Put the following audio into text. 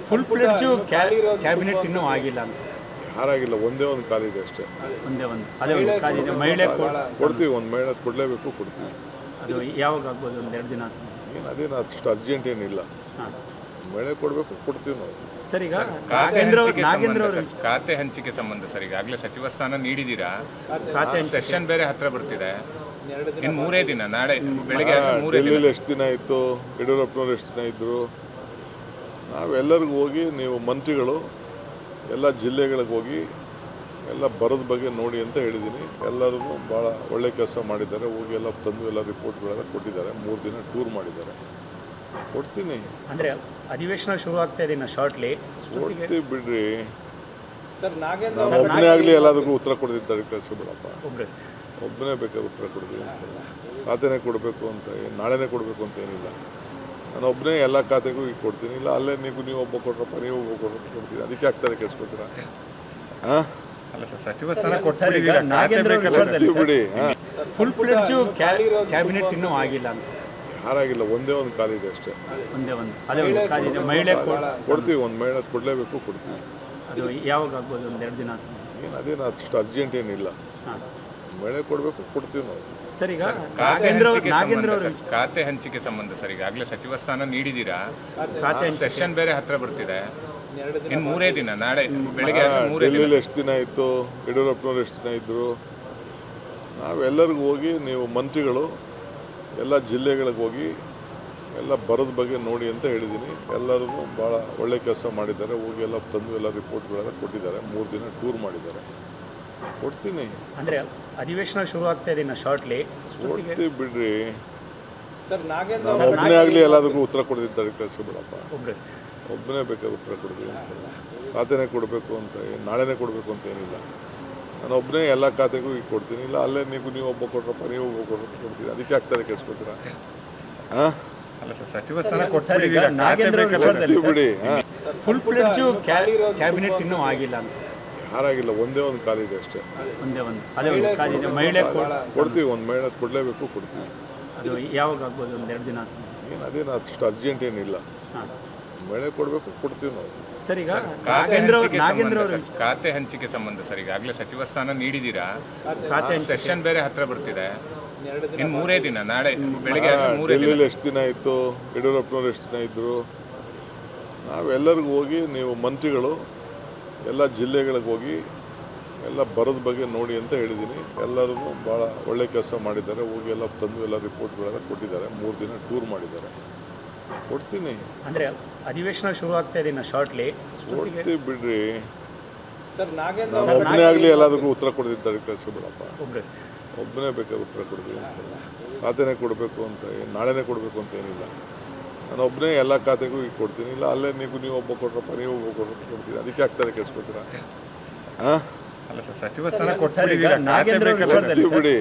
Full ಪ್ಲೇಟ್ಜು cabinet ಇನ್ನೂ ಆಗಿಲ್ಲ ಅಂತ. ಯಾರಾಗಿಲ್ಲ, ಒಂದೇ ಒಂದು ಕಾಲಿದೆ ಅಷ್ಟೇ. ಒಂದೇ ಒಂದು ಅದೇ ಒಂದು ಕಾಲಿದೆ. ಮಹಿಳೆ ಕೊಡ್ತೀವಿ, ಒಂದು ಮಹಿಳೆ ಕೊಡಲೇಬೇಕು, ಕೊಡ್ತೀವಿ. ಅದು ಯಾವಾಗ ಆಗ್ಬೋದು? ಒಂದು 2 ದಿನ ಆದ್ಮೇಲೆ. ಏನು ಅದೇನು ಅಷ್ಟು ಅರ್ಜೆಂಟ್ ಏನಿಲ್ಲ. ಹಾಂ ಮಹಿಳೆ ಕೊಡಬೇಕು, ಕೊಡ್ತೀವಿ ನಾವು. ಸರ್, ಈಗ ನಾಗೇಂದ್ರ ಅವರು ಖಾತೆ ಹಂಚಿಕೆ ಸಂಬಂಧ ಸರ್, ಈಗಾಗಲೇ ಸಚಿವ ಸ್ಥಾನ ನೀಡಿದ್ದೀರಾ. ಖಾತೆ ಸೆಷನ್ ಬೇರೆ ಹತ್ರ ಬರ್ತಿದೆ. ಇನ್ನು 3 ದಿನ, ನಾಳೆ ಬೆಳಿಗ್ಗೆ 3 ದಿನ. ಡೆಲ್ಲಿಲಿ ಎಷ್ಟು ದಿನ ಇತ್ತು, ಯಡಿಯೂರಪ್ಪನವ್ರು ಎಷ್ಟು ದಿನ ಇದ್ದರು. ನಾವೆಲ್ಲರಿಗೂ ಹೋಗಿ, ನೀವು ಮಂತ್ರಿಗಳು ಎಲ್ಲ ಜಿಲ್ಲೆಗಳಿಗೆ ಹೋಗಿ ಎಲ್ಲ ಬರೋದ ಬಗ್ಗೆ ನೋಡಿ ಅಂತ ಹೇಳಿದ್ದೀನಿ. ಎಲ್ಲರಿಗೂ ಭಾಳ ಒಳ್ಳೆ ಕೆಲಸ ಮಾಡಿದ್ದಾರೆ. ಹೋಗಿ ಎಲ್ಲ ತಂದು ಎಲ್ಲ ರಿಪೋರ್ಟ್ಗಳೆಲ್ಲ ಕೊಟ್ಟಿದ್ದಾರೆ. 3 ದಿನ ಟೂರ್ ಮಾಡಿದ್ದಾರೆ. ಕೊಡ್ತೀನಿ ಅಂದರೆ ಅಧಿವೇಶನ ಶುರು ಆಗ್ತಾ ಇದೆ ಇನ್ನು ಶಾರ್ಟ್ಲಿ. ಕೊಡ್ತೀವಿ ಬಿಡ್ರಿ. ಸರ್, ನಾಗೇಂದ್ರ ಒಬ್ಬನೇ ಆಗಲಿ ಎಲ್ಲದಕ್ಕೂ ಉತ್ತರ ಕೊಡ್ತಿದ್ದಾರೆ. ಕಳಿಸ್ಬಿಡಪ್ಪ, ಒಬ್ಬರೇ ಒಬ್ಬನೇ ಬೇಕಾದ್ರೆ ಉತ್ತರ ಕೊಡ್ತೀವಿ. ಖಾತೆನೇ ಕೊಡಬೇಕು ಅಂತ ನಾಳೆನೇ ಕೊಡಬೇಕು ಅಂತ ಏನಿಲ್ಲ. ನಾನು ಒಬ್ಬನೇ ಎಲ್ಲ ಖಾತೆಗೂ ಈಗ ಕೊಡ್ತೀನಿ. ಇಲ್ಲ ಅಲ್ಲೇ ನೀವು ಒಬ್ಬ ಕೊಟ್ರಪ್ಪ, ನೀವು ಒಬ್ಬ ಕೊಡ್ತೀನಿ. ಅದಕ್ಕೆ ಆಗ್ತಾರೆ ಕೆಡ್ಸ್ಕೊತೀರಾ? ಹಾಂ, ಅಲ್ಲ ಸರ್, ಸಚಿವ ಸ್ಥಾನ ಕೊಟ್ಬಿಟ್ಟಿದ್ದೀರಾ. ಬಿಡಿ. ಫುಲ್ ಪ್ಲೇಟ್ಜು ಕ್ಯಾಬಿನೆಟ್ ಇನ್ನೂ ಆಗಿಲ್ಲ ಅಂತ. ಯಾರಾಗಿಲ್ಲ, ಒಂದೇ ಒಂದು ಕಾಲಿದೆ ಅಷ್ಟೇ. ಒಂದೇ ಒಂದು ಅದೇ ಒಂದು ಕಾಲಿದೆ. ಮಹಿಳೆ ಕೊಡ್ತೀವಿ, ಒಂದು ಮಹಿಳೆ ಕೊಡಲೇಬೇಕು, ಕೊಡ್ತೀವಿ. ಅದು ಯಾವಾಗ ಆಗ್ಬೋದು? ಒಂದು 2 ದಿನ ಆದ್ಮೇಲೆ. ಏನು ಅದೇನು ಅಷ್ಟು ಅರ್ಜೆಂಟ್ ಏನಿಲ್ಲ. ಹಾಂ ಮಹಿಳೆ ಕೊಡಬೇಕು, ಕೊಡ್ತೀವಿ ನಾವು. ಸರ್, ಈಗ ನಾಗೇಂದ್ರ ಅವರು ಖಾತೆ ಹಂಚಿಕೆ ಸಂಬಂಧ ಸರ್, ಈಗಾಗಲೇ ಸಚಿವ ಸ್ಥಾನ ನೀಡಿದ್ದೀರಾ. ಖಾತೆ ಸೆಷನ್ ಬೇರೆ ಹತ್ರ ಬರ್ತಿದೆ. ಇನ್ನು 3 ದಿನ, ನಾಳೆ ಬೆಳಿಗ್ಗೆ 3 ದಿನ. ಡೆಲ್ಲಿಲಿ ಎಷ್ಟು ದಿನ ಇತ್ತು, ಯಡಿಯೂರಪ್ಪನವ್ರು ಎಷ್ಟು ದಿನ ಇದ್ದರು. ನಾವೆಲ್ಲರಿಗೂ ಹೋಗಿ, ನೀವು ಮಂತ್ರಿಗಳು ಎಲ್ಲ ಜಿಲ್ಲೆಗಳಿಗೆ ಹೋಗಿ ಎಲ್ಲ ಬರೋದ ಬಗ್ಗೆ ನೋಡಿ ಅಂತ ಹೇಳಿದ್ದೀನಿ. ಎಲ್ಲರಿಗೂ ಭಾಳ ಒಳ್ಳೆ ಕೆಲಸ ಮಾಡಿದ್ದಾರೆ. ಹೋಗಿ ಎಲ್ಲ ತಂದು ಎಲ್ಲ ರಿಪೋರ್ಟ್ಗಳೆಲ್ಲ ಕೊಟ್ಟಿದ್ದಾರೆ. 3 ದಿನ ಟೂರ್ ಮಾಡಿದ್ದಾರೆ. ಕೊಡ್ತೀನಿ ಅಂದರೆ ಅಧಿವೇಶನ ಶುರು ಆಗ್ತಾ ಇದೆ ಇನ್ನು ಶಾರ್ಟ್ಲಿ. ಕೊಡ್ತೀವಿ ಬಿಡ್ರಿ. ಸರ್, ನಾಗೇಂದ್ರ ಒಬ್ಬನೇ ಆಗಲಿ ಎಲ್ಲದಕ್ಕೂ ಉತ್ತರ ಕೊಡ್ತಿದ್ದಾರೆ. ಕಳಿಸ್ಬಿಡಪ್ಪ, ಒಬ್ಬರೇ ಒಬ್ಬನೇ ಬೇಕಾದ್ರೆ ಉತ್ತರ ಕೊಡ್ತೀವಿ. ಖಾತೆನೇ ಕೊಡಬೇಕು ಅಂತ ನಾಳೆನೇ ಕೊಡಬೇಕು ಅಂತ ಏನಿಲ್ಲ. ನಾನು ಒಬ್ಬನೇ ಎಲ್ಲ ಖಾತೆಗೂ ಈಗ ಕೊಡ್ತೀನಿ. ಇಲ್ಲ ಅಲ್ಲೇ ನೀವು ಒಬ್ಬ ಕೊಟ್ರಪ್ಪ, ನೀವು ಒಬ್ಬ ಕೊಡ್ತೀನಿ. ಅದಕ್ಕೆ ಆಗ್ತಾರೆ ಕೆಡ್ಸ್ಕೊತೀರಾ? ಹಾಂ, ಅಲ್ಲ ಸರ್, ಸಚಿವ ಸ್ಥಾನ ಕೊಟ್ಬಿಟ್ಟಿದ್ದೀರಾ. ಬಿಡಿ. ಫುಲ್ ಪ್ಲೇಟ್ಜು ಕ್ಯಾಬಿನೆಟ್ ಇನ್ನೂ ಆಗಿಲ್ಲ ಅಂತ. ಯಾರಾಗಿಲ್ಲ, ಒಂದೇ ಒಂದು ಕಾಲಿದೆ ಅಷ್ಟೇ. ಒಂದೇ ಒಂದು ಅದೇ ಒಂದು ಕಾಲಿದೆ. ಮಹಿಳೆ ಕೊಡ್ತೀವಿ, ಒಂದು ಮಹಿಳೆ ಕೊಡಲೇಬೇಕು, ಕೊಡ್ತೀವಿ. ಅದು ಯಾವಾಗ ಆಗ್ಬೋದು? ಒಂದು 2 ದಿನ ಆದ್ಮೇಲೆ. ಏನು ಅದೇನು ಅಷ್ಟು ಅರ್ಜೆಂಟ್ ಏನಿಲ್ಲ. ಹಾಂ ಮಹಿಳೆ ಕೊಡಬೇಕು, ಕೊಡ್ತೀವಿ ನಾವು. ಸರ್, ಈಗ ನಾಗೇಂದ್ರ ಅವರು ಖಾತೆ ಹಂಚಿಕೆ ಸಂಬಂಧ ಸರ್, ಈಗಾಗಲೇ ಸಚಿವ ಸ್ಥಾನ ನೀಡಿದ್ದೀರಾ. ಖಾತೆ ಸೆಷನ್ ಬೇರೆ ಹತ್ರ ಬರ್ತಿದೆ. ಇನ್ನು 3 ದಿನ, ನಾಳೆ ಬೆಳಿಗ್ಗೆ 3 ದಿನ. ಡೆಲ್ಲಿಲಿ ಎಷ್ಟು ದಿನ ಇತ್ತು, ಯಡಿಯೂರಪ್ಪನವ್ರು ಎಷ್ಟು ದಿನ ಇದ್ದರು. ನಾವೆಲ್ಲರಿಗೂ ಹೋಗಿ, ನೀವು ಮಂತ್ರಿಗಳು ಎಲ್ಲ ಜಿಲ್ಲೆಗಳಿಗೆ ಹೋಗಿ ಎಲ್ಲ ಬರೋದ ಬಗ್ಗೆ ನೋಡಿ ಅಂತ ಹೇಳಿದ್ದೀನಿ. ಎಲ್ಲರಿಗೂ ಭಾಳ ಒಳ್ಳೆ ಕೆಲಸ ಮಾಡಿದ್ದಾರೆ. ಹೋಗಿ ಎಲ್ಲ ತಂದು ಎಲ್ಲ ರಿಪೋರ್ಟ್ಗಳೆಲ್ಲ ಕೊಟ್ಟಿದ್ದಾರೆ. 3 ದಿನ ಟೂರ್ ಮಾಡಿದ್ದಾರೆ. ಕೊಡ್ತೀನಿ ಅಂದರೆ ಅಧಿವೇಶನ ಶುರು ಆಗ್ತಾ ಇದೆ ಇನ್ನು ಶಾರ್ಟ್ಲಿ. ಕೊಡ್ತೀವಿ ಬಿಡ್ರಿ. ಸರ್, ನಾಗೇಂದ್ರ ಒಬ್ಬನೇ ಆಗಲಿ ಎಲ್ಲದಕ್ಕೂ ಉತ್ತರ ಕೊಡ್ತಿದ್ದಾರೆ. ಕಳಿಸ್ಬಿಡಪ್ಪ, ಒಬ್ಬರೇ ಒಬ್ಬನೇ ಬೇಕಾದ್ರೆ ಉತ್ತರ ಕೊಡ್ತೀವಿ. ಖಾತೆನೇ ಕೊಡಬೇಕು ಅಂತ ನಾಳೆನೇ ಕೊಡಬೇಕು ಅಂತ ಏನಿಲ್ಲ. ನಾನು ಒಬ್ಬನೇ ಎಲ್ಲ ಖಾತೆಗೂ ಈಗ ಕೊಡ್ತೀನಿ. ಇಲ್ಲ ಅಲ್ಲೇ ನೀವು ಒಬ್ಬ ಕೊಟ್ರಪ್ಪ, ನೀವು ಒಬ್ಬ ಕೊಡ್ತೀನಿ. ಅದಕ್ಕೆ ಆಗ್ತಾರೆ ಕೆಡ್ಸ್ಕೊತೀರಾ? ಹಾಂ, ಅಲ್ಲ ಸರ್, ಸಚಿವ ಸ್ಥಾನ ಕೊಟ್ಬಿಟ್ಟಿದ್ದೀರಾ. ನಾಗೇಂದ್ರ ಬಿಡಿ.